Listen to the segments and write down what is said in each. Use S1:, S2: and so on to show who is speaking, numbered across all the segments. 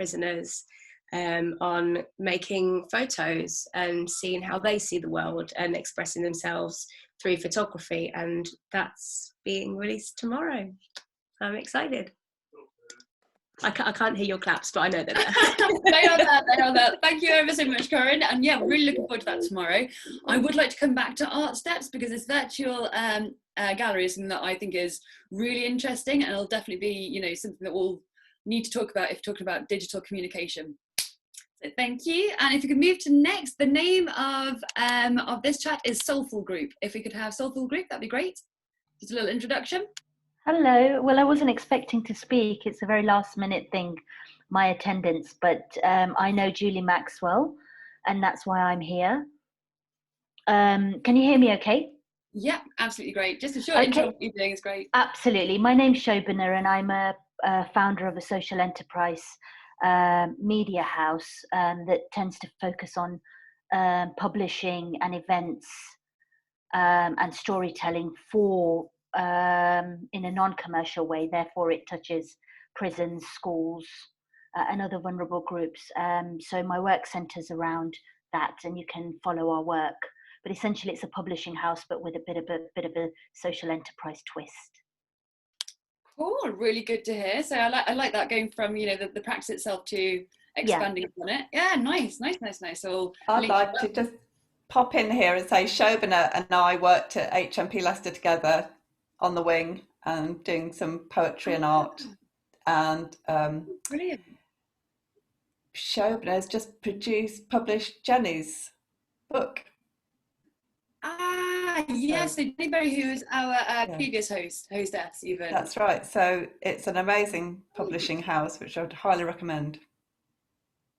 S1: prisoners, on making photos and seeing how they see the world and expressing themselves through photography. And that's being released tomorrow. I'm excited. I can't hear your claps, but I know they're there.
S2: They are there, they are there. Thank you ever so much, Corinne. And yeah, really looking forward to that tomorrow. I would like to come back to Art Steps, because this virtual gallery is something that I think is really interesting, and it'll definitely be, you know, something that we'll need to talk about if talking about digital communication. So thank you. And if you could move to next, the name of this chat is Soulful Group. If we could have Soulful Group, that'd be great. Just a little introduction.
S3: Hello. Well, I wasn't expecting to speak. It's a very last minute thing, my attendance, but I know Julie Maxwell, and that's why I'm here. Can you hear me okay?
S2: Yeah, absolutely great. Just a short intro of what you're doing is great.
S3: Absolutely. My name's Shobana, and I'm a founder of a social enterprise media house that tends to focus on publishing and events and storytelling for in a non-commercial way. Therefore, it touches prisons, schools, and other vulnerable groups. So my work centres around that, and you can follow our work. But essentially, it's a publishing house, but with a bit of a social enterprise twist.
S2: Cool, really good to hear. So I like that, going from, you know, the practice itself to expanding on it. Yeah, nice. So
S4: I'd like to just pop in here and say Shobana and I worked at HMP Leicester together on the wing and doing some poetry and art. And
S2: brilliant.
S4: Shobana has just published Jenny's book.
S2: Ah, yes, so Jenny Berry, who was our previous hostess even.
S4: That's right. So it's an amazing publishing house, which I would highly recommend.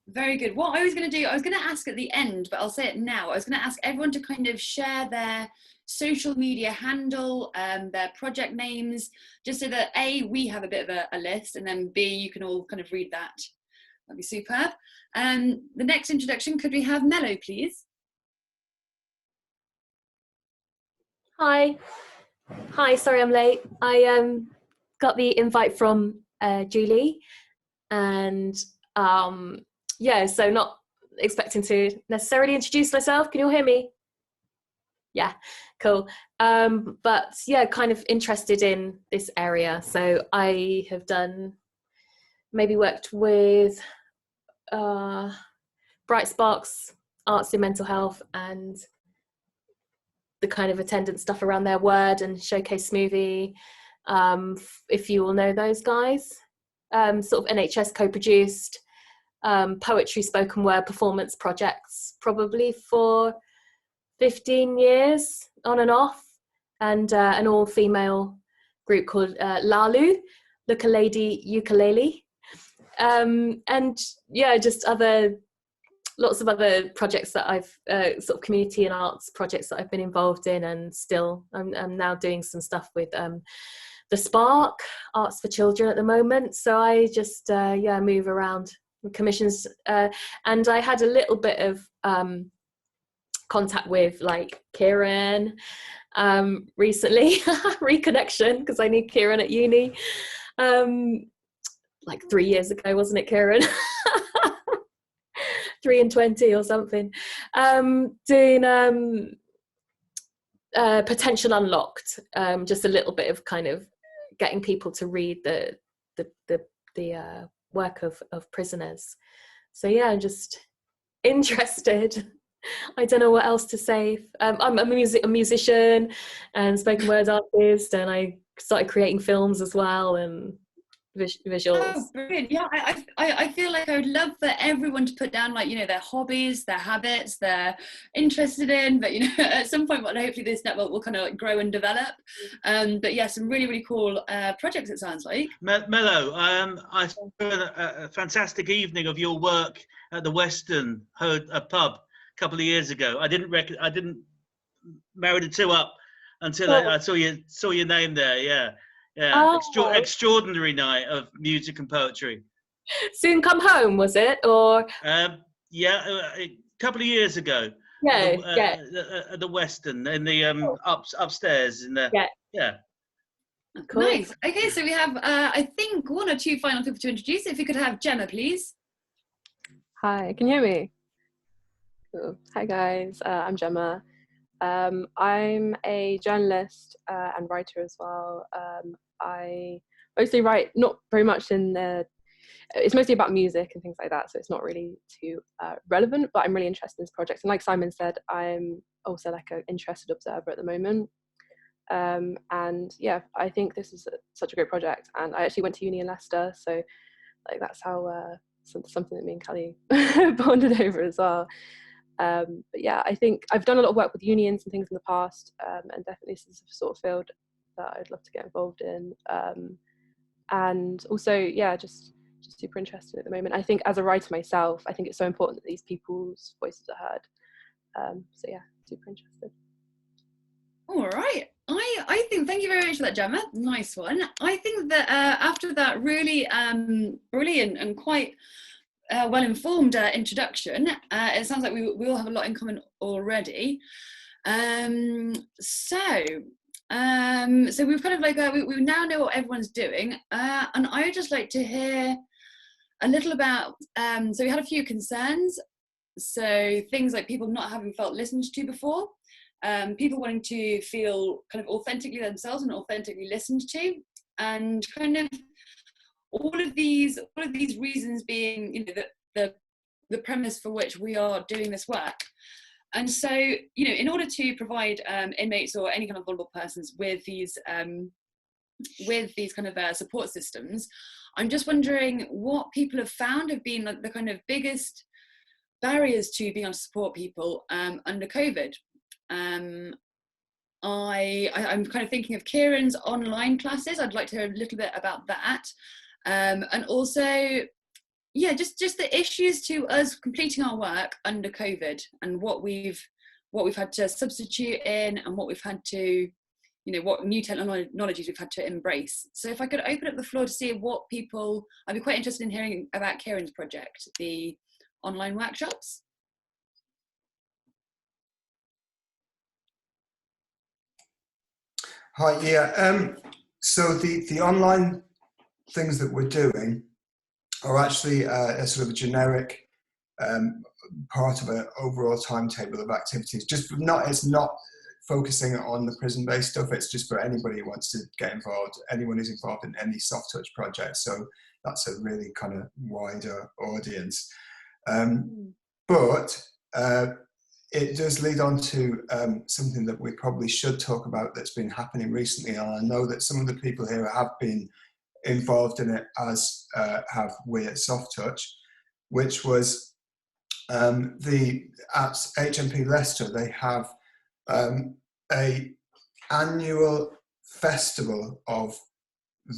S2: Very good. What I was going to do, I was going to ask at the end, but I'll say it now. I was going to ask everyone to kind of share their social media handle, their project names, just so that A, we have a bit of a list, and then B, you can all kind of read that. That'd be superb. The next introduction, could we have Mellow, please?
S5: Hi, sorry I'm late. I got the invite from Julie, and yeah, so not expecting to necessarily introduce myself. Can you all hear me? Yeah, cool. But yeah, kind of interested in this area. So I have worked with Bright Sparks, Arts in Mental Health, and the kind of attendance stuff around their Word and Showcase Smoothie, if you all know those guys. Sort of NHS co-produced poetry, spoken word performance projects, probably for 15 years on and off, and an all-female group called Lalu, Look a Lady Ukulele. And yeah, just lots of other projects that I've sort of community and arts projects that I've been involved in, and still I'm now doing some stuff with the Spark Arts for Children at the moment. So I just move around commissions, and I had a little bit of contact with like Kieran recently, reconnection, because I knew Kieran at uni like 3 years ago, wasn't it, Kieran? 3 and 20 or something, doing Potential Unlocked, just a little bit of kind of getting people to read the work of prisoners. So yeah, I'm just interested. I don't know what else to say. I'm a musician and spoken word artist, and I started creating films as well, and visuals.
S2: Oh, brilliant. Yeah, I feel like I would love for everyone to put down, like, you know, their hobbies, their habits, they're interested in, but, you know, at some point, well, hopefully this network will kind of like grow and develop. But yeah, some really, really cool projects, it sounds like.
S6: Mellow, I saw a fantastic evening of your work at the Western pub a couple of years ago. I didn't marry the two up until I saw your name there. Yeah, extraordinary night of music and poetry.
S5: Soon Come Home, was it? Or
S6: yeah, a couple of years ago.
S5: Yeah,
S6: at the Western in the upstairs in the yeah.
S2: Cool. Nice. Okay, so we have I think 1 or 2 final people to introduce. If you could have Gemma, please.
S7: Hi, can you hear me? Cool. Hi guys, I'm Gemma. I'm a journalist and writer as well. I mostly write, not very much in the, it's mostly about music and things like that, so it's not really too relevant, but I'm really interested in this project. And like Simon said, I'm also like an interested observer at the moment. And yeah, I think this is such a great project. And I actually went to uni in Leicester, so like that's how something that me and Kelly bonded over as well. But yeah, I think I've done a lot of work with unions and things in the past, and definitely this is a sort of field that I'd love to get involved in. And also, yeah, just super interested at the moment. I think as a writer myself, I think it's so important that these people's voices are heard. So yeah, super interested.
S2: All right. I think, thank you very much for that, Gemma. Nice one. I think that after that really brilliant and quite well-informed introduction, it sounds like we all have a lot in common already. So we've kind of like, we now know what everyone's doing. And I would just like to hear a little about, so we had a few concerns. So things like people not having felt listened to before. People wanting to feel kind of authentically themselves and authentically listened to, and kind of all of these reasons being, you know, the premise for which we are doing this work. And so, you know, in order to provide inmates or any kind of vulnerable persons with these kind of support systems, I'm just wondering what people have found have been like the kind of biggest barriers to being able to support people under COVID. I'm kind of thinking of Kieran's online classes. I'd like to hear a little bit about that. And also, yeah, just the issues to us completing our work under COVID, and what we've had to substitute in, and what we've had to, you know, what new technologies we've had to embrace. So if I could open up the floor to see what people, I'd be quite interested in hearing about Kieran's project, the online workshops.
S8: Hi, yeah. So the online things that we're doing are actually a sort of a generic part of an overall timetable of activities. It's not focusing on the prison-based stuff. It's just for anybody who wants to get involved, anyone who's involved in any soft touch project. So that's a really kind of wider audience. But it does lead on to something that we probably should talk about that's been happening recently. And I know that some of the people here have been involved in it, as have we at Soft Touch, which was at HMP Leicester, they have a annual festival of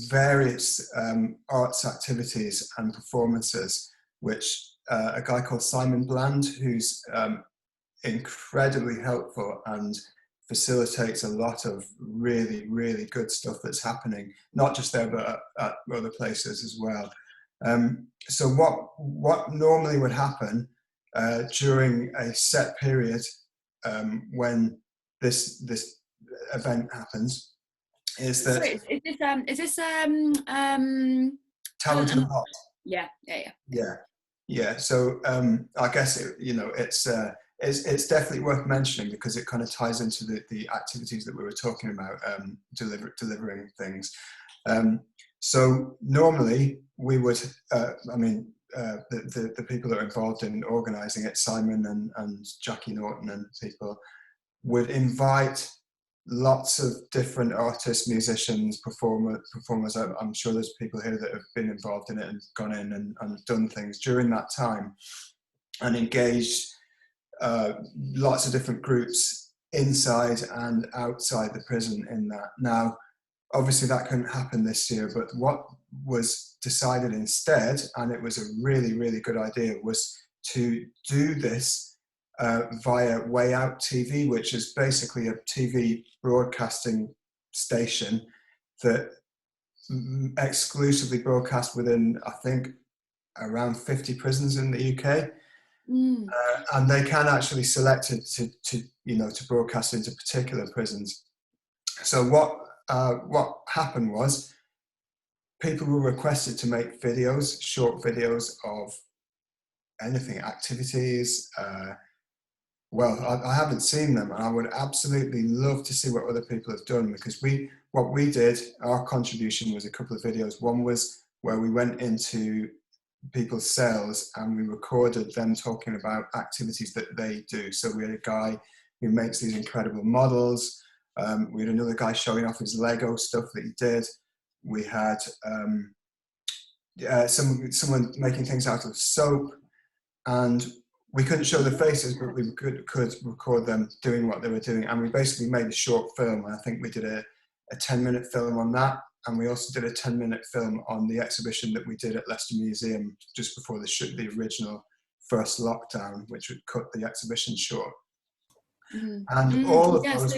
S8: various arts activities and performances, which a guy called Simon Bland, who's incredibly helpful and facilitates a lot of really, really good stuff that's happening, not just there, but at other places as well. So what normally would happen during a set period when this event happens is that...
S2: Sorry, is this
S8: Talent and Hot? Yeah. So I guess it's definitely worth mentioning, because it kind of ties into the activities that we were talking about, delivering things. So normally we would, the people that are involved in organising it, Simon and Jackie Norton and people, would invite lots of different artists, musicians, performers. I'm sure there's people here that have been involved in it and gone in and done things during that time, and engaged lots of different groups inside and outside the prison in that. Now, obviously that couldn't happen this year, but what was decided instead, and it was a really, really good idea, was to do this via Way Out TV, which is basically a TV broadcasting station that exclusively broadcast within, I think, around 50 prisons in the UK. And they can actually select it to broadcast into particular prisons. So what happened was, people were requested to make videos, short videos of anything, activities. Well, I haven't seen them, and I would absolutely love to see what other people have done, because what we did, our contribution was a couple of videos. One was where we went into people's cells and we recorded them talking about activities that they do. So we had a guy who makes these incredible models. We had another guy showing off his Lego stuff that he did. We had someone making things out of soap, and we couldn't show the faces, but we could record them doing what they were doing. And we basically made a short film. I think we did a 10-minute film on that. And we also did a 10-minute film on the exhibition that we did at Leicester Museum just before the original first lockdown, which would cut the exhibition short. And all of those...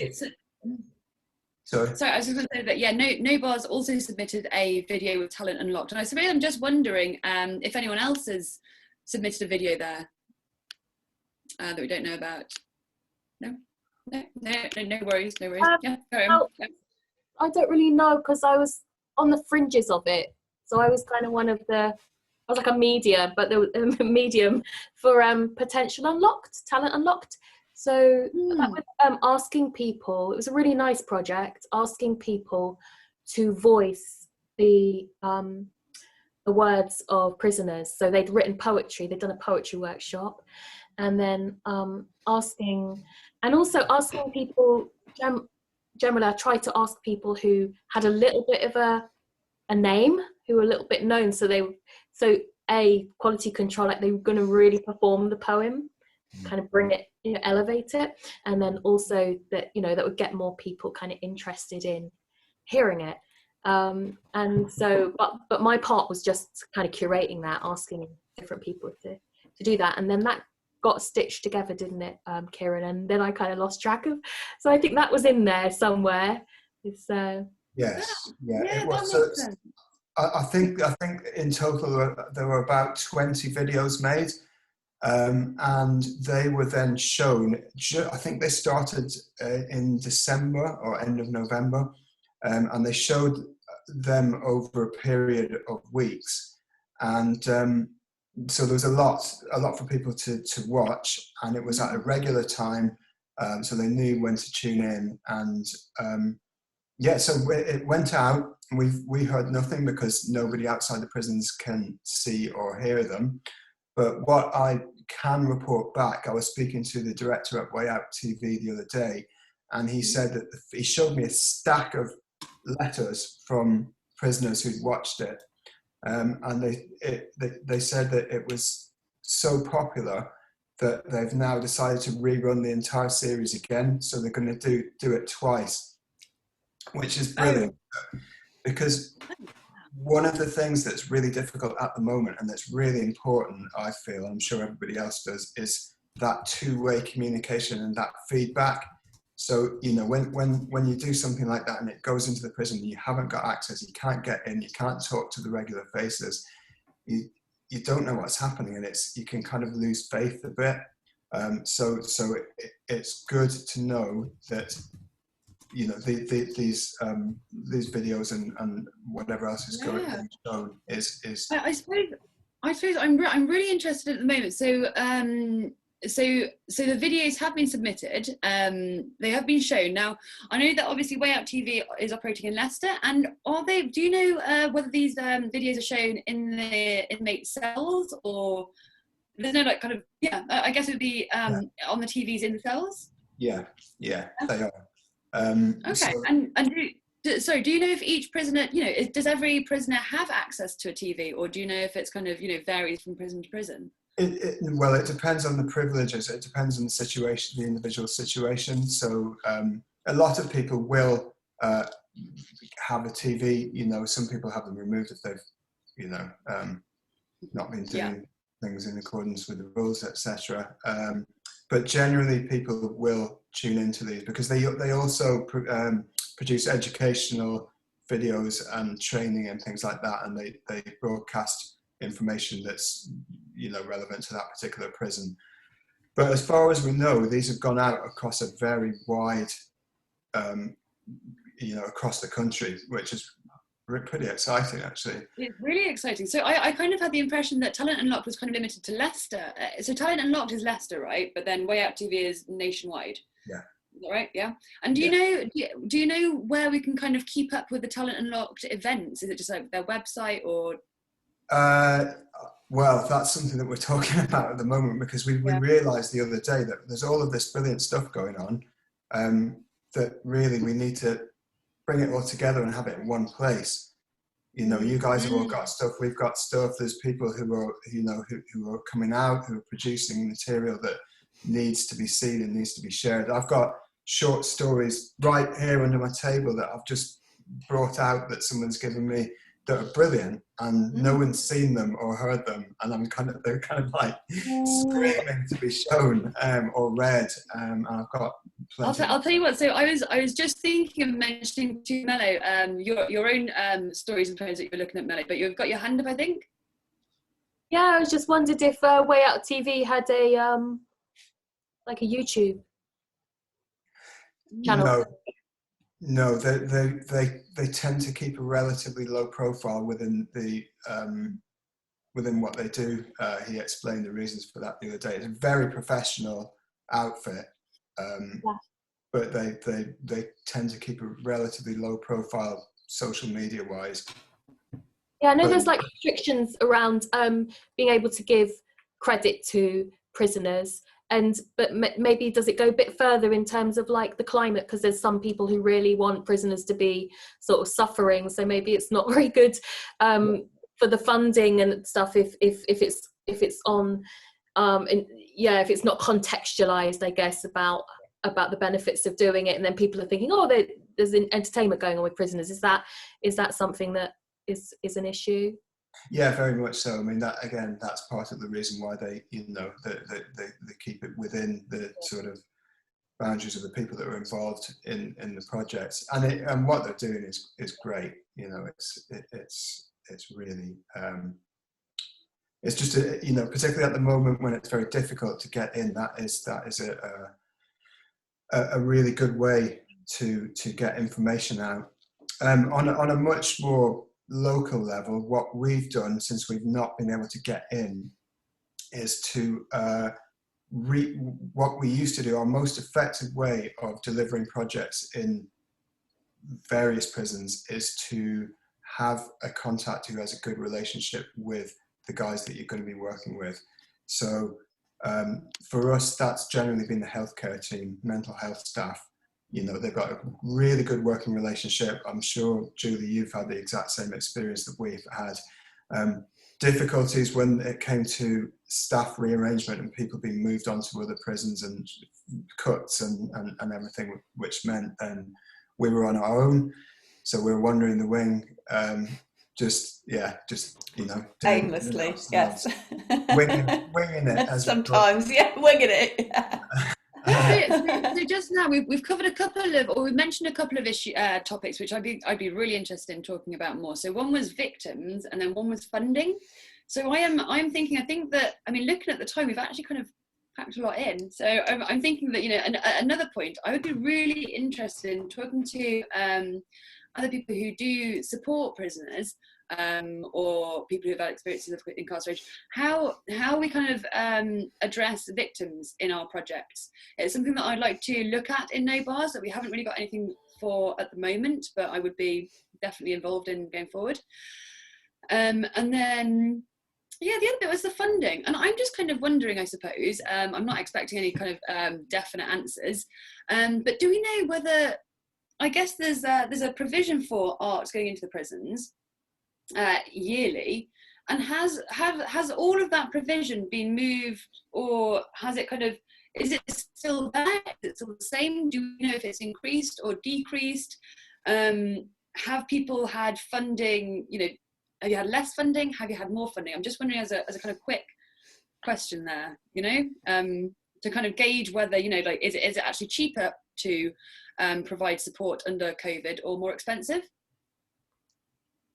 S8: Sorry.
S2: Sorry, I was just going to say that, yeah, No Bars also submitted a video with Talent Unlocked. And I suppose I'm just wondering if anyone else has submitted a video there that we don't know about. No worries. Yeah, carry on. Yeah.
S5: I don't really know, because I was on the fringes of it. So I was kind of I was like a medium, but there was a medium for Potential Unlocked, Talent Unlocked. So that was asking people, it was a really nice project, asking people to voice the words of prisoners. So they'd written poetry, they'd done a poetry workshop, and then asking people, generally I tried to ask people who had a little bit of a name, who were a little bit known, so quality control, like they were going to really perform the poem, kind of bring it, elevate it, and then also that that would get more people kind of interested in hearing it. And so, but my part was just kind of curating that, asking different people to do that, and then that got stitched together, didn't it, Kieran? And then I kind of lost track of. So I think that was in there somewhere. It's
S8: yes, yeah, it was.
S2: That
S8: So
S2: makes sense.
S8: I think in total there were about 20 videos made, and they were then shown. I think they started in December or end of November, and they showed them over a period of weeks, and so there was a lot for people to watch, and it was at a regular time, so they knew when to tune in. And so it went out. We heard nothing because nobody outside the prisons can see or hear them. But what I can report back, I was speaking to the director at Way Out TV the other day, and he said that he showed me a stack of letters from prisoners who'd watched it. And they said that it was so popular that they've now decided to rerun the entire series again. So they're going to do it twice, which is brilliant. Because one of the things that's really difficult at the moment, and that's really important, I feel, I'm sure everybody else does, is that two-way communication and that feedback. So, when you do something like that and it goes into the prison, you haven't got access, you can't get in, you can't talk to the regular faces, you don't know what's happening, and you can kind of lose faith a bit. So it's good to know that, these videos and whatever else is going on is.
S2: I suppose I'm really interested at the moment. So the videos have been submitted, they have been shown. Now, I know that obviously Way Out TV is operating in Leicester, and do you know whether these videos are shown in the inmate cells, or there's no I guess it would be on the TVs in the cells?
S8: Yeah, they are.
S2: Okay,
S8: so,
S2: and do you know if each prisoner, does every prisoner have access to a TV, or do you know if it's kind of, varies from prison to prison?
S8: Well, it depends on the privileges. It depends on the situation, the individual situation. So a lot of people will have a TV. Some people have them removed if they've, not been doing things in accordance with the rules, etc. But generally, people will tune into these because they also produce educational videos and training and things like that, and they broadcast information that's relevant to that particular prison. But as far as we know, these have gone out across a very wide, across the country, which is pretty exciting, actually.
S2: It's really exciting. So I kind of had the impression that Talent Unlocked was kind of limited to Leicester. So Talent Unlocked is Leicester, right? But then Way Out TV is nationwide.
S8: Yeah.
S2: Is that right? Yeah. And do you know where we can kind of keep up with the Talent Unlocked events? Is it just like their website or?
S8: Well, that's something that we're talking about at the moment, because we realised the other day that there's all of this brilliant stuff going on, that really we need to bring it all together and have it in one place. You know, you guys have all got stuff, we've got stuff, there's people who are, you know, who are coming out, who are producing material that needs to be seen and needs to be shared. I've got short stories right here under my table that I've just brought out that someone's given me that are brilliant, and no one's seen them or heard them, and they're kind of like screaming to be shown or read. And I've got plenty.
S2: I'll tell you what. So I was just thinking of mentioning to Mellow your own stories and poems that you're looking at, Mellow. But you've got your hand up, I think.
S5: Yeah, I was just wondered if Way Out TV had a like a YouTube channel.
S8: No, they tend to keep a relatively low profile within the within what they do. He explained the reasons for that the other day. It's a very professional outfit, but they tend to keep a relatively low profile social media wise.
S5: Yeah, I know there's like restrictions around being able to give credit to prisoners. But maybe does it go a bit further in terms of like the climate, because there's some people who really want prisoners to be sort of suffering, so maybe it's not very good for the funding and stuff if it's on if it's not contextualized, I guess, about the benefits of doing it, and then people are thinking, oh, there's an entertainment going on with prisoners. Is that something that is an issue?
S8: Yeah, very much so. I mean, that's part of the reason why they keep it within the sort of boundaries of the people that are involved in the projects, and what they're doing is great. You know, it's really it's just particularly at the moment when it's very difficult to get in. That is a really good way to get information out. On a much more local level, what we've done since we've not been able to get in is to what we used to do. Our most effective way of delivering projects in various prisons is to have a contact who has a good relationship with the guys that you're going to be working with. So for us, that's generally been the healthcare team, mental health staff. You know, they've got a really good working relationship. I'm sure, Julie, you've had the exact same experience that we've had. Difficulties when it came to staff rearrangement and people being moved on to other prisons and cuts and everything, which meant then we were on our own. So we were wandering the wing,
S4: aimlessly, yes.
S8: Winging it.
S4: Sometimes, winging it.
S2: So just now we've covered we've mentioned a couple of topics which I'd be really interested in talking about more. So one was victims, and then one was funding. So I'm thinking, I think that, I mean, looking at the time, we've actually kind of packed a lot in. So I'm thinking that, you know, another point, I would be really interested in talking to other people who do support prisoners, or people who've had experiences of incarceration, how we kind of address victims in our projects. It's something that I'd like to look at in No Bars that we haven't really got anything for at the moment, but I would be definitely involved in going forward. And then, yeah, the other bit was the funding. And I'm just kind of wondering, I suppose, I'm not expecting any kind of definite answers, but do we know whether, I guess there's a provision for arts going into the prisons yearly, and has all of that provision been moved, or has it kind of, is it still there? Is it still the same? Do you know if it's increased or decreased? Have people had funding, you know, have you had less funding? Have you had more funding? I'm just wondering as a kind of quick question there, you know, to kind of gauge whether, you know, like, is it actually cheaper to provide support under COVID or more expensive?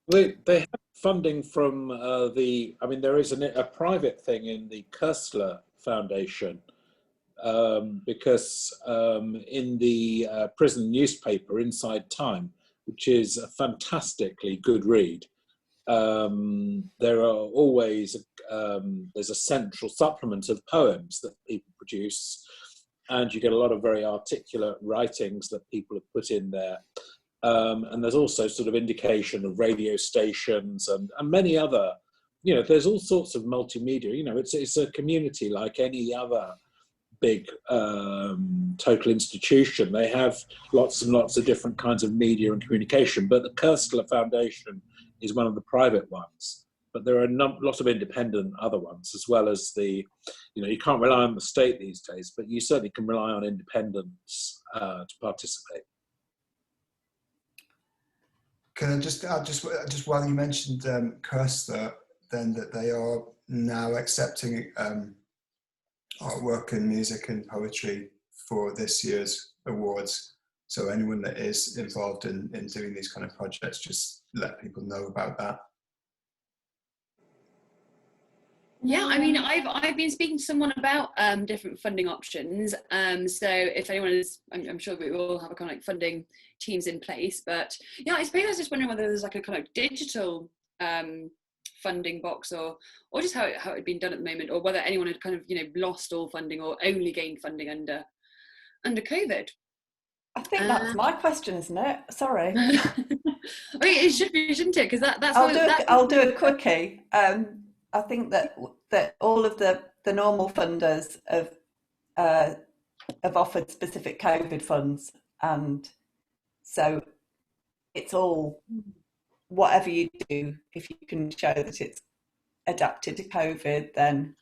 S9: They have funding from there is a private thing in the Kersler Foundation, because in the prison newspaper, Inside Time, which is a fantastically good read. There are always there's a central supplement of poems that people produce, and you get a lot of very articulate writings that people have put in there. And there's also sort of indication of radio stations and many other, there's all sorts of multimedia. It's a community like any other big total institution. They have lots and lots of different kinds of media and communication, but the Kerstler Foundation is one of the private ones. But there are lots of independent other ones, as well as the, you can't rely on the state these days, but you certainly can rely on independents to participate.
S8: Can I just add, just while you mentioned Kerstler, then that they are now accepting artwork and music and poetry for this year's awards. So anyone that is involved in doing these kind of projects, just let people know about that.
S2: Yeah, I mean, I've been speaking to someone about different funding options. So if anyone is, I'm sure we all have a kind of like funding teams in place. But yeah, I suppose I was just wondering whether there's like a kind of digital funding box, or just how it had been done at the moment, or whether anyone had kind of lost all funding or only gained funding under COVID.
S4: I think that's my question, isn't it? Sorry.
S2: I mean, it should be, shouldn't it? Because that's
S4: I'll do a quickie. I think that all of the normal funders have offered specific COVID funds, and so it's all, whatever you do, if you can show that it's adapted to COVID, then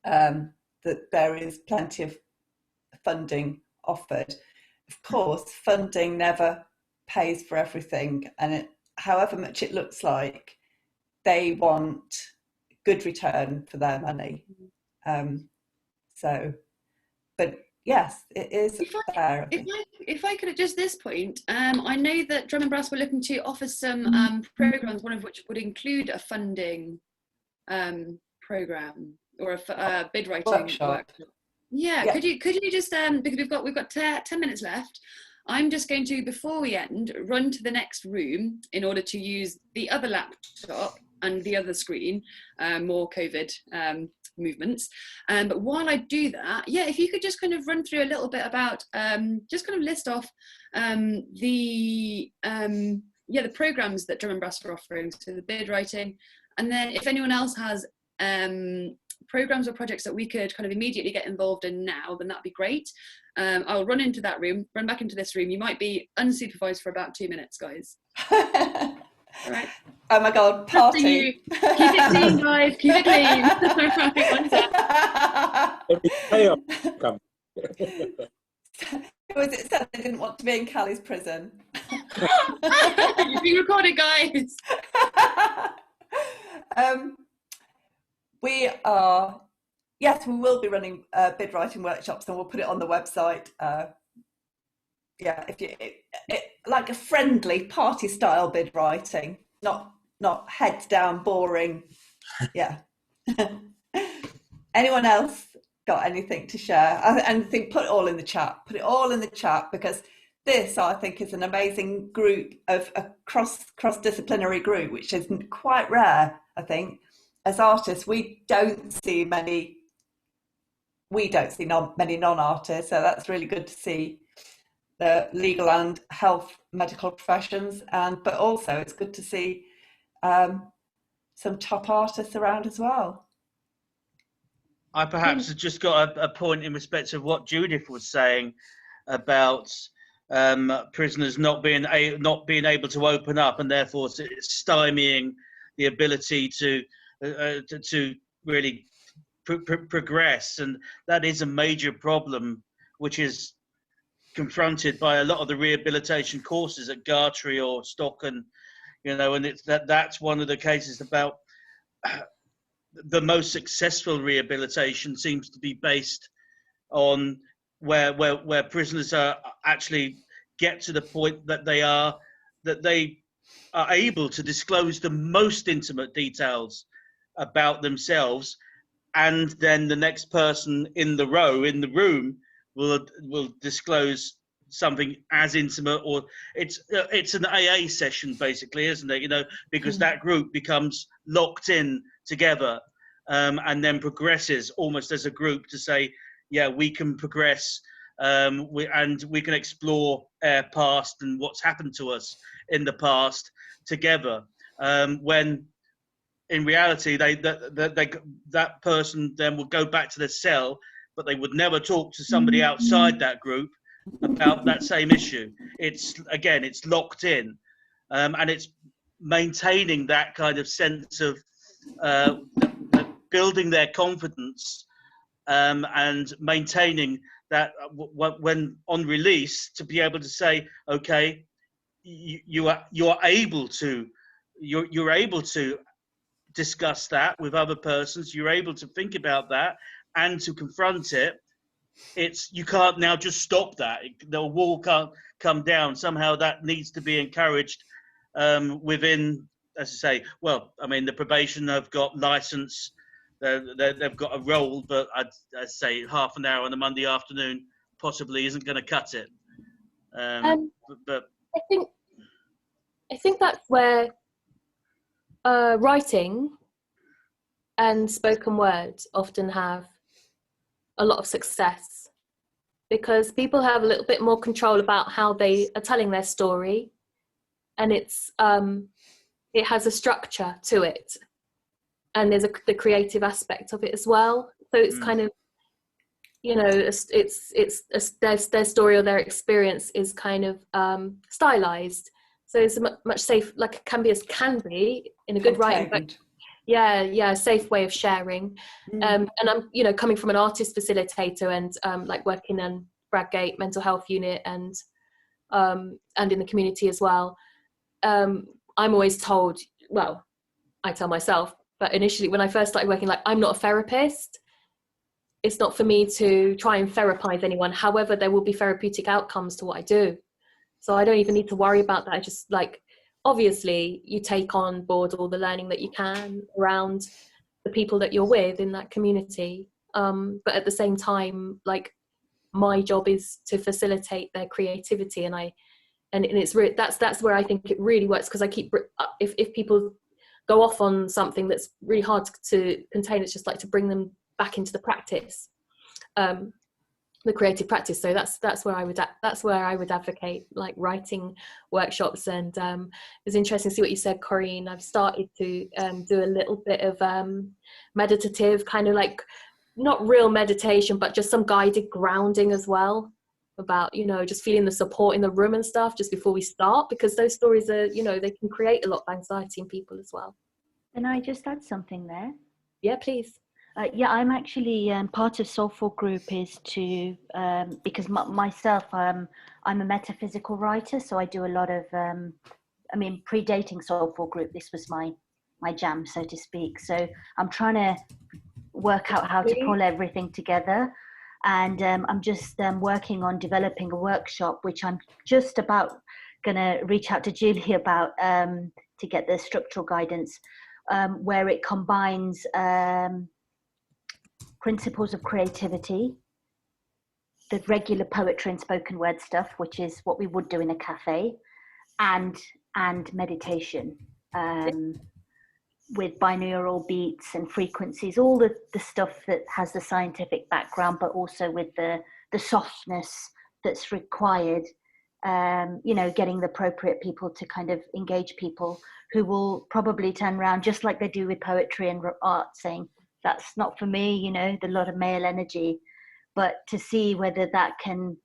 S4: that there is plenty of funding offered. Of course, funding never pays for everything, and however much it looks like, they want good return for their money. But yes, it is fair.
S2: If I could at just this point, I know that Drum and Brass were looking to offer some programs, one of which would include a funding program or a bid writing workshop. Yeah, could you just because we've got 10 minutes left. I'm just going to, before we end, run to the next room in order to use the other laptop and the other screen, more COVID movements. But while I do that, if you could just kind of run through a little bit about, just kind of list off the programs that Drum and Brass are offering, so the bid writing, and then if anyone else has programs or projects that we could kind of immediately get involved in now, then that'd be great. I'll run into that room, run back into this room. You might be unsupervised for about 2 minutes, guys. All right.
S4: Oh my God, party.
S2: Keep it clean, guys. Keep it clean.
S4: Was it said they didn't want to be in Callie's prison?
S2: You're being recorded, guys.
S4: We will be running bid writing workshops, and we'll put it on the website. If you like a friendly party style bid writing, not heads down boring. Yeah. Anyone else got anything to share? And put it all in the chat. Put it all in the chat, because this, I think, is an amazing group of a cross-disciplinary group, which is quite rare, I think. As artists, we don't see many non-artists, so that's really good to see the legal and health medical professions, but also it's good to see some top artists around as well.
S6: I perhaps have just got a point in respect of what Judith was saying about prisoners not being able to open up, and therefore stymieing the ability to really progress, and that is a major problem which is confronted by a lot of the rehabilitation courses at Gartrey or Stocken, and it's that's one of the cases about the most successful rehabilitation seems to be based on where prisoners are actually get to the point that they are able to disclose the most intimate details about themselves, and then the next person in the room will disclose something as intimate, or it's an AA session basically, isn't it? You know, because that group becomes locked in together, and then progresses almost as a group to say, yeah, we can progress, and we can explore our past and what's happened to us in the past together. When in reality, that person then would go back to the cell, but they would never talk to somebody outside that group about that same issue. It's locked in, and it's maintaining that kind of sense of building their confidence, and maintaining that when on release, to be able to say, okay, you're able to discuss that with other persons. You're able to think about that and to confront it. You can't now just stop that. The wall can't come down. Somehow that needs to be encouraged within, as I say, well, I mean, the probation have got license, they've got a role, but I'd say half an hour on a Monday afternoon possibly isn't going to cut it. But
S5: I think that's where writing and spoken word often have a lot of success, because people have a little bit more control about how they are telling their story, and it has a structure to it, and there's the creative aspect of it as well. So it's kind of, you know, it's their story or their experience is kind of stylized. So it's a much safe, like can be in a good writing, but a safe way of sharing. And I'm, you know, coming from an artist facilitator and like working in Bradgate mental health unit and in the community as well. I'm always told, well, I tell myself, but initially when I first started working, like, I'm not a therapist. It's not for me to try and therapize anyone. However, there will be therapeutic outcomes to what I do. So I don't even need to worry about that. I just, like, obviously you take on board all the learning that you can around the people that you're with in that community. But at the same time, like, my job is to facilitate their creativity, and it's that's where I think it really works, because I keep, if people go off on something that's really hard to contain, it's just like to bring them back into the practice, the creative practice. So that's where I would advocate, like, writing workshops. And it's interesting to see what you said, Corinne. I've started to do a little bit of meditative, kind of like, not real meditation, but just some guided grounding as well, about, you know, just feeling the support in the room and stuff just before we start, because those stories are, you know, they can create a lot of anxiety in people as well.
S3: Can I just add something there?
S5: Yeah, please.
S3: I'm actually part of Soulful Group is to, because myself, I'm a metaphysical writer, so I do a lot of, predating Soulful Group, this was my jam, so to speak. So I'm trying to work out how to pull everything together. And I'm just working on developing a workshop, which I'm just about going to reach out to Julie about to get the structural guidance, where it combines principles of creativity, the regular poetry and spoken word stuff, which is what we would do in a cafe, and meditation, with binaural beats and frequencies, all the stuff that has the scientific background, but also with the softness that's required, getting the appropriate people to kind of engage people who will probably turn around, just like they do with poetry and art, saying, that's not for me, you know, the lot of male energy. But to see whether that can,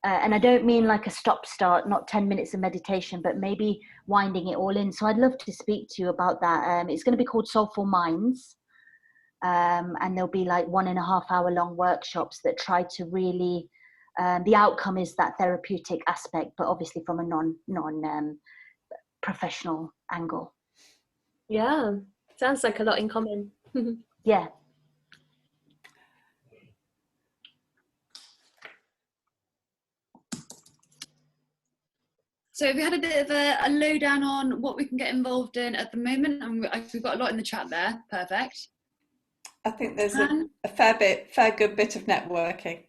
S3: and I don't mean like a stop-start, not 10 minutes of meditation, but maybe winding it all in. So I'd love to speak to you about that. It's going to be called Soulful Minds. And there'll be like 1.5 hour long workshops that try to really, the outcome is that therapeutic aspect, but obviously from a non professional angle.
S5: Yeah, sounds like a lot in common.
S3: Yeah.
S2: So we had a bit of a lowdown on what we can get involved in at the moment, and we've got a lot in the chat there. Perfect.
S4: I think there's a fair good bit of networking.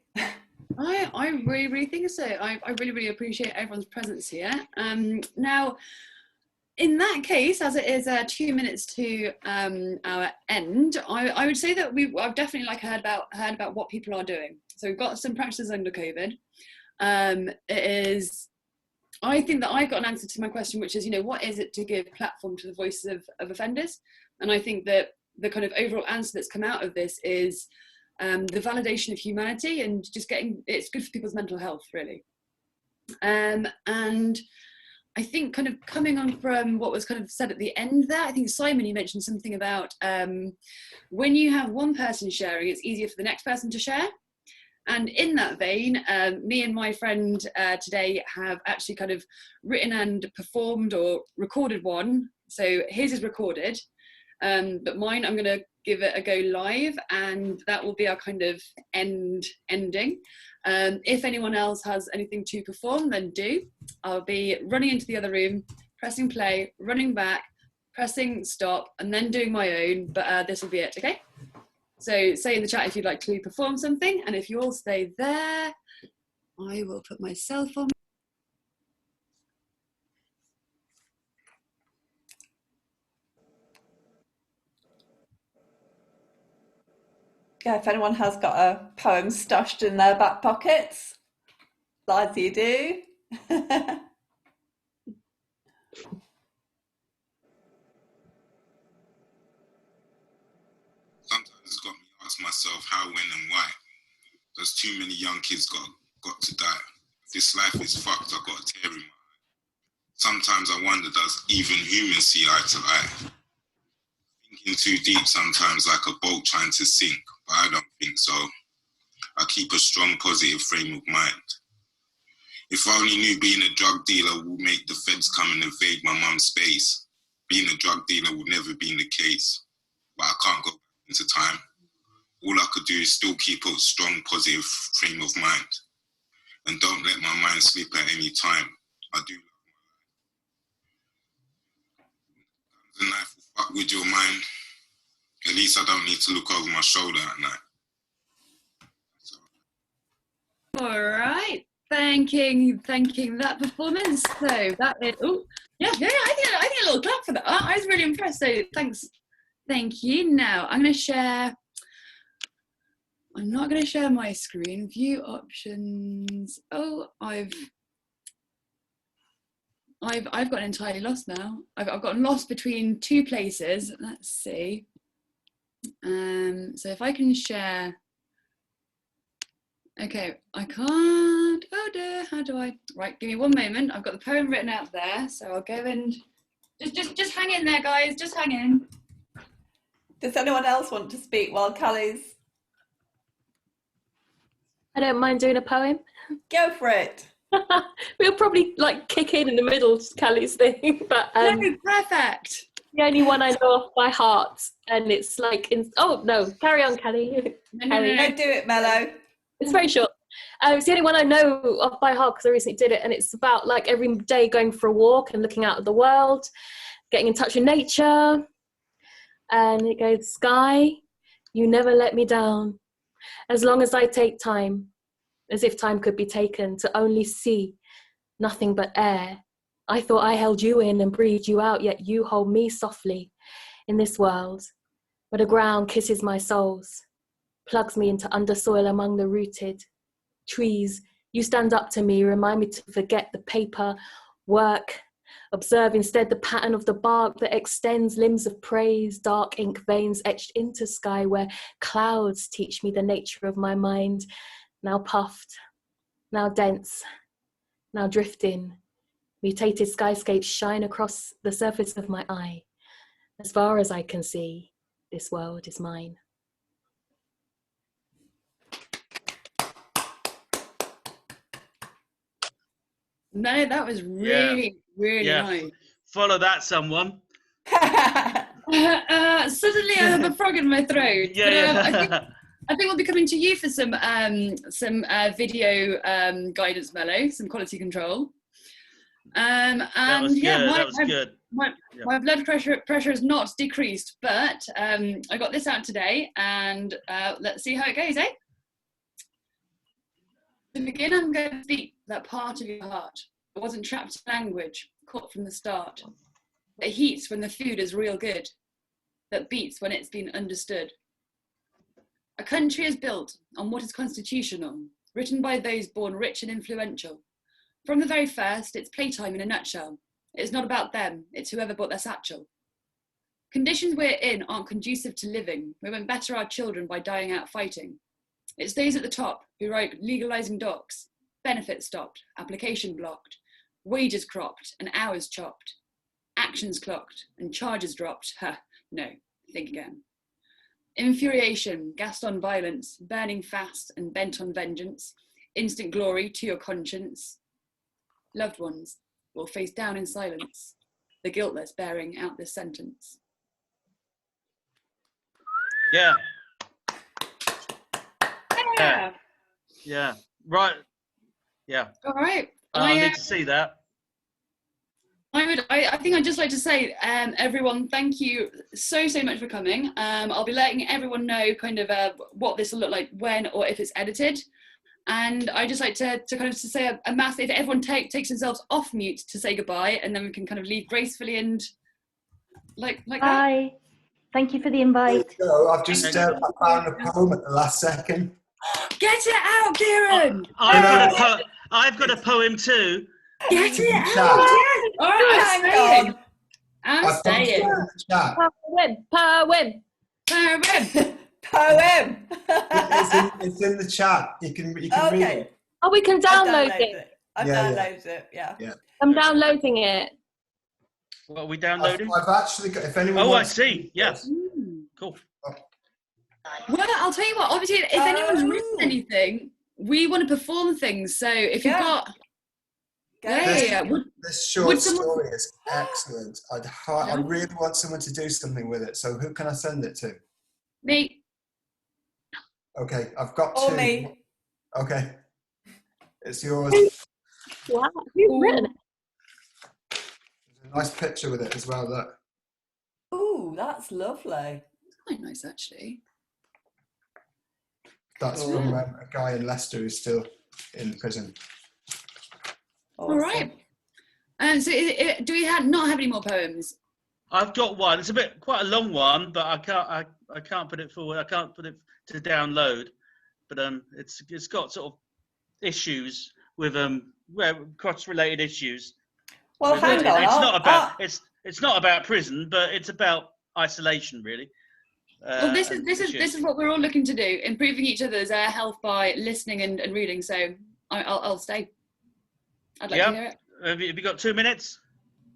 S2: I really think so. I really appreciate everyone's presence here. Now, in that case, as it is 2 minutes to our end, I would say that I've definitely heard about what people are doing. So we've got some practices under COVID. I think that I've got an answer to my question, which is, what is it to give platform to the voices of offenders? And I think that the kind of overall answer that's come out of this is the validation of humanity and just it's good for people's mental health, really. And I think kind of coming on from what was kind of said at the end there, I think Simon, you mentioned something about when you have one person sharing, it's easier for the next person to share. And in that vein, me and my friend today have actually kind of written and performed or recorded one. So his is recorded, but mine, I'm going to give it a go live, and that will be our kind of ending. If anyone else has anything to perform, then do. I'll be running into the other room, pressing play, running back, pressing stop, and then doing my own, but this will be it, okay? So say in the chat if you'd like to perform something, and if you all stay there, I will put myself on.
S4: Yeah, if anyone has got a poem stashed in their back pockets, as you do.
S10: Sometimes it's got me ask myself how, when, and why. There's too many young kids got to die. This life is fucked, I got a tear in my eye. Sometimes I wonder, does even humans see eye to eye? Thinking too deep sometimes, like a boat trying to sink, but I don't think so. I keep a strong, positive frame of mind. If I only knew being a drug dealer would make the feds come and invade my mum's space. Being a drug dealer would never be the case, but I can't go back into time. All I could do is still keep a strong, positive frame of mind, and don't let my mind slip at any time. I do love my life. The knife will fuck with your mind. At least I don't need to look over my shoulder at night.
S2: All right, thanking that performance. So that is, I think a little clap for that. I was really impressed. So thanks, thank you. Now I'm not going to share my screen. View options. Oh, I've gotten entirely lost now. I've gotten lost between two places. Let's see. So if I can share. Okay, I can't. Oh dear, how do I? Right, give me one moment. I've got the poem written out there, so I'll go and just hang in there, guys. Just hang in.
S4: Does anyone else want to speak while Callie's?
S5: I don't mind doing a poem.
S4: Go for it.
S5: We'll probably kick in the middle, just Callie's thing. But
S2: no, perfect.
S5: The only one I know off by heart, and it's oh no, carry on, Callie.
S4: No, do it, Mellow.
S5: It's very short. It's the only one I know off by heart because I recently did it, and it's about every day going for a walk and looking out at the world, getting in touch with nature. And it goes, sky, you never let me down. As long as I take time, as if time could be taken to only see nothing but air. I thought I held you in and breathed you out, yet you hold me softly in this world where the ground kisses my soles, plugs me into undersoil among the rooted trees. You stand up to me, remind me to forget the paper, work, observe instead the pattern of the bark that extends limbs of praise, dark ink veins etched into sky where clouds teach me the nature of my mind, now puffed, now dense, now drifting. Mutated skyscapes shine across the surface of my eye. As far as I can see, this world is mine.
S2: No, that was really nice.
S6: Follow that, someone.
S2: Suddenly I have a frog in my throat. I think we'll be coming to you for some video guidance, Mellow, some quality control.
S6: That was good.
S2: My blood pressure has not decreased, but I got this out today, and let's see how it goes, eh? To begin, I'm going to speak that part of your heart that wasn't trapped in language, caught from the start, that heats when the food is real good, that beats when it's been understood. A country is built on what is constitutional, written by those born rich and influential. From the very first, it's playtime in a nutshell. It's not about them, it's whoever bought their satchel. Conditions we're in aren't conducive to living. We won't better our children by dying out fighting. It's those at the top who write legalising docs, benefits stopped, application blocked, wages cropped and hours chopped, actions clocked and charges dropped. Ha, no, think again. Infuriation, gassed on violence, burning fast and bent on vengeance, instant glory to your conscience. Loved ones will face down in silence, the guiltless bearing out this sentence.
S6: Yeah.
S2: Yeah.
S6: Yeah. Right. Yeah.
S2: All right.
S6: I need to see that.
S2: I think I'd just like to say, everyone, thank you so much for coming. I'll be letting everyone know kind of what this will look like when or if it's edited. And I just like to kind of to say a massive, if everyone takes themselves off mute to say goodbye, and then we can kind of leave gracefully and like that.
S3: Bye. Thank you for the invite.
S8: So I've just found a poem at the last second.
S2: Get it out, Kieran!
S6: I've got a poem too.
S2: Get it out! Yes. All right, I'm staying.
S5: Poem.
S4: Poem.
S8: It's in the chat. You can read it.
S5: Oh, we can download it.
S4: I've downloaded it. Yeah.
S5: I'm downloading it.
S6: What are we downloading?
S8: I've actually got. If anyone.
S6: Oh,
S8: wants
S6: I see. Yes. Cool.
S2: Well, I'll tell you what. Obviously, if anyone's written anything, we want to perform things. So if you've got.
S8: This short story is excellent. I really want someone to do something with it. So who can I send it to?
S2: Me.
S8: Okay, I've got
S4: Or
S8: two.
S4: me.
S8: Okay, it's yours.
S5: Wow, you've written it.
S8: There's a nice picture with it as well. Look.
S4: Ooh, that's lovely.
S2: It's quite nice, actually.
S8: That's from a guy in Leicester who's still in prison.
S4: Awesome.
S2: All right. And so, do we not have any more poems?
S6: I've got one. It's quite a long one, but I can't put it forward. I can't put it to download. But it's got sort of issues with cross-related issues.
S4: Well, hang on.
S6: It's not about prison, but it's about isolation, really.
S2: Well, this is what we're all looking to do: improving each other's health by listening and reading. So I'll stay. I'd like to hear it.
S6: Have you got 2 minutes?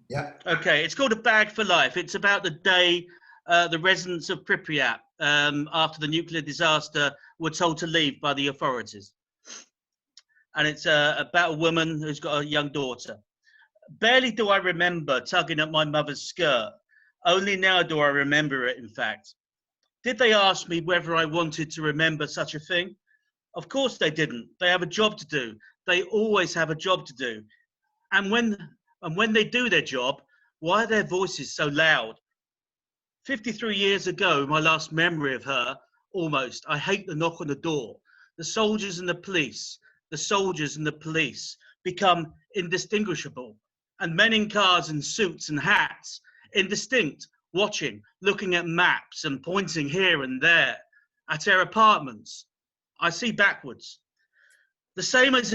S8: Yeah.
S6: Okay, it's called A Bag for Life. It's about the day the residents of Pripyat, after the nuclear disaster, were told to leave by the authorities. And it's about a woman who's got a young daughter. Barely do I remember tugging at my mother's skirt. Only now do I remember it, in fact. Did they ask me whether I wanted to remember such a thing? Of course they didn't. They have a job to do. They always have a job to do. And when they do their job, why are their voices so loud? 53 years ago, my last memory of her, almost, I hate the knock on the door. The soldiers and the police become indistinguishable. And men in cars and suits and hats, indistinct, watching, looking at maps and pointing here and there at their apartments. I see backwards. The same as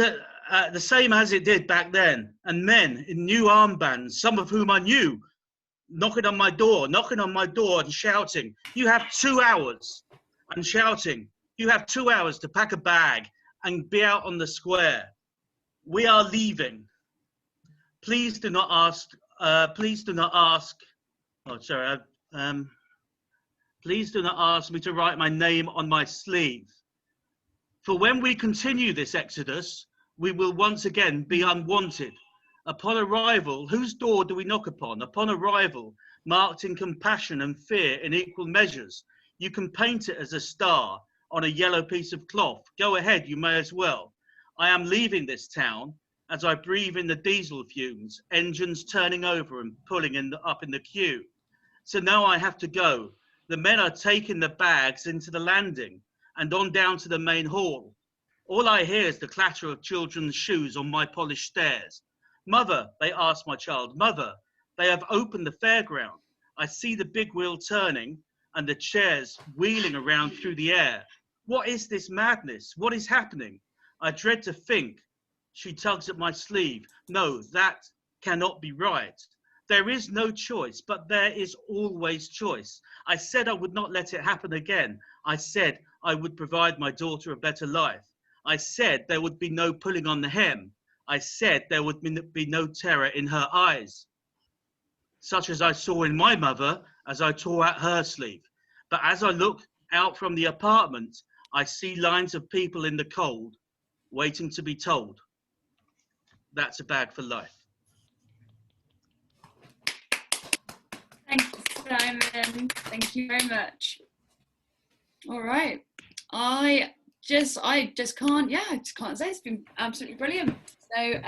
S6: it did back then, and men in new armbands, some of whom I knew, knocking on my door and shouting, "You have 2 hours," and shouting, "You have 2 hours to pack a bag and be out on the square. We are leaving. Please do not ask. Please do not ask me to write my name on my sleeve. For when we continue this exodus, we will once again be unwanted. Upon arrival, whose door do we knock upon? Upon arrival, marked in compassion and fear in equal measures. You can paint it as a star on a yellow piece of cloth. Go ahead, you may as well. I am leaving this town as I breathe in the diesel fumes, engines turning over and pulling up in the queue. So now I have to go. The men are taking the bags into the landing and on down to the main hall. All I hear is the clatter of children's shoes on my polished stairs. Mother, they ask my child, Mother, they have opened the fairground. I see the big wheel turning and the chairs wheeling around through the air. What is this madness? What is happening? I dread to think. She tugs at my sleeve. No, that cannot be right. There is no choice, but there is always choice. I said I would not let it happen again. I said I would provide my daughter a better life. I said there would be no pulling on the hem. I said there would be no terror in her eyes, such as I saw in my mother as I tore at her sleeve. But as I look out from the apartment, I see lines of people in the cold, waiting to be told. That's a bag for life.
S2: Thank you, Simon. Thank you very much. All right. I just can't say. It's been absolutely brilliant. So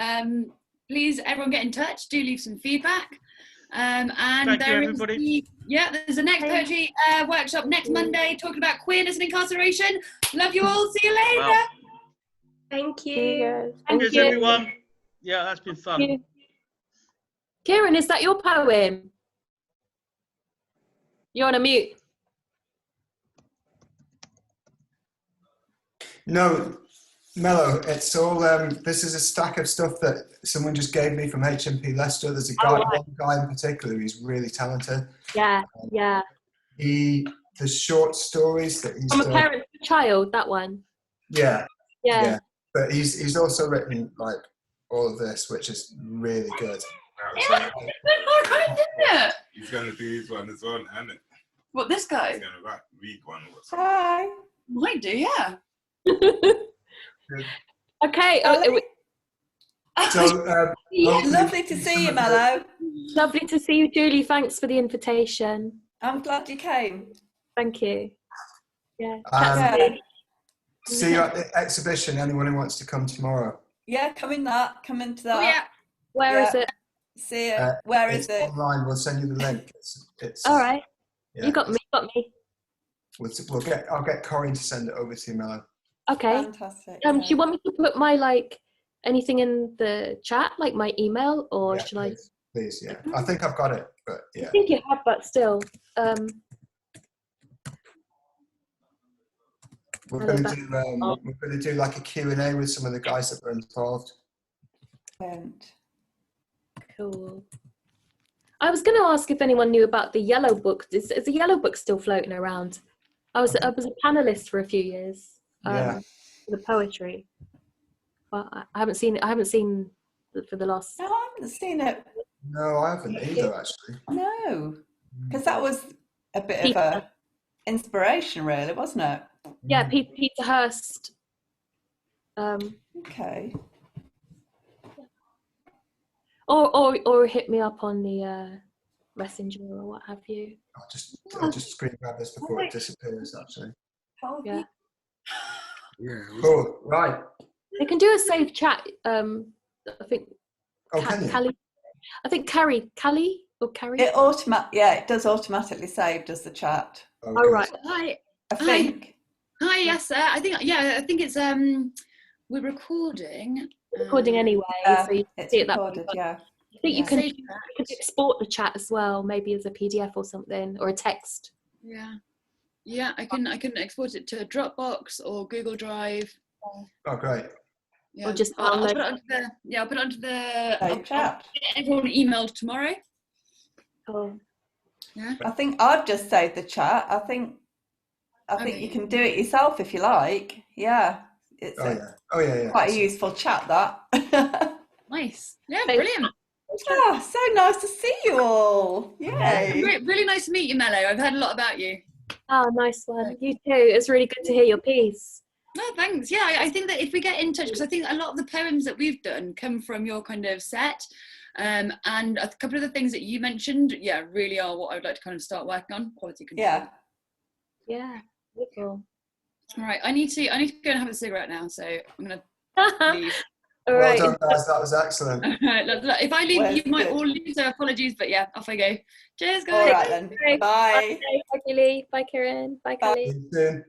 S2: please, everyone get in touch. Do leave some feedback. And
S6: Thank you, everybody.
S2: There's a next poetry workshop next Monday talking about queerness and incarceration. Love you all. See you later.
S6: Wow.
S1: Thank you.
S6: Cheers, everyone. Yeah, that's been fun.
S5: Kieran, is that your poem? You're on a mute.
S8: No, Mellow, it's all, this is a stack of stuff that someone just gave me from HMP Leicester. There's a guy, one guy in particular who's really talented.
S5: Yeah, yeah.
S8: The short stories that he's
S5: From a
S8: done.
S5: parent to child, that one.
S8: Yeah.
S5: Yeah.
S8: But he's also written like all of this, which is really good.
S2: Yeah, isn't it?
S10: He's going to do his one as well, isn't it?
S2: What, this guy?
S10: He's going to read one or something.
S4: Hi.
S2: Might do, yeah.
S5: Okay.
S8: So,
S4: lovely to see you, Mellow.
S5: Lovely to see you, Julie. Thanks for the invitation.
S4: I'm glad you came.
S5: Thank you. Yeah.
S8: See you at the exhibition. Anyone who wants to come tomorrow.
S4: Yeah, come into that.
S2: Oh, yeah.
S5: Where is it?
S4: See it. Where is it?
S8: Online. We'll send you the link. It's
S5: all right.
S8: Yeah,
S5: you got me.
S8: I'll get Corinne to send it over to you, Mellow.
S5: Okay.
S4: Fantastic.
S5: Do you want me to put my anything in the chat, like my email, or should I?
S8: Please, yeah. I think I've got it, but yeah.
S5: I think you have, but still.
S8: We're going to do like a Q&A with some of the guys that were involved.
S5: Cool. I was going to ask if anyone knew about the Yellow Book. Is the Yellow Book still floating around? I was a panelist for a few years. For the poetry, but I haven't seen it. I haven't seen it for the last.
S4: No, I haven't seen it.
S8: No, I haven't either, actually.
S4: No, because that was a bit of a inspiration, really, wasn't it?
S5: Yeah, Peter Hurst.
S4: Okay.
S5: Or hit me up on the messenger or what have you.
S8: I'll just screen grab this before it disappears, actually.
S5: Yeah.
S10: Yeah.
S8: Cool. Right.
S5: They can do a save chat. I think.
S8: Oh, can you?
S5: Callie. I think Callie or Carrie.
S4: It does automatically save. Does the chat?
S8: Okay.
S5: Oh right.
S2: Hi.
S4: I think.
S2: Hi. Yes. I think. Yeah. I think it's. We're recording.
S5: Recording anyway, so you can see it that way.
S4: Yeah.
S5: I think you can export the chat as well, maybe as a PDF or something, or a text.
S2: Yeah. Yeah, I can export it to Dropbox or Google Drive.
S8: Oh, great.
S2: Yeah.
S5: Or just
S2: I'll put it onto the
S4: chat.
S2: Everyone emailed tomorrow.
S5: Oh.
S2: Yeah.
S4: I think I've just saved the chat. I think you can do it yourself if you like. Yeah. It's quite a useful chat, that.
S2: Nice. Yeah, brilliant.
S4: Yeah, so nice to see you all. Yay.
S2: Really nice to meet you, Mellow. I've heard a lot about you.
S5: Oh, nice one. You too. It's really good to hear your piece.
S2: No, thanks. Yeah, I think that if we get in touch, because I think a lot of the poems that we've done come from your kind of set. And a couple of the things that you mentioned, really are what I would like to kind of start working on. Quality control.
S5: Yeah. Cool.
S2: All right. I need to go and have a cigarette now, so I'm gonna leave.
S5: All right.
S8: Well done, guys. That was excellent.
S2: All right, look, if I leave, you might all leave, so apologies, but yeah, off I go. Cheers, guys.
S4: All right then. Bye.
S5: Bye, Kelly. Bye, Kieran. Bye, Kelly.
S8: See you soon.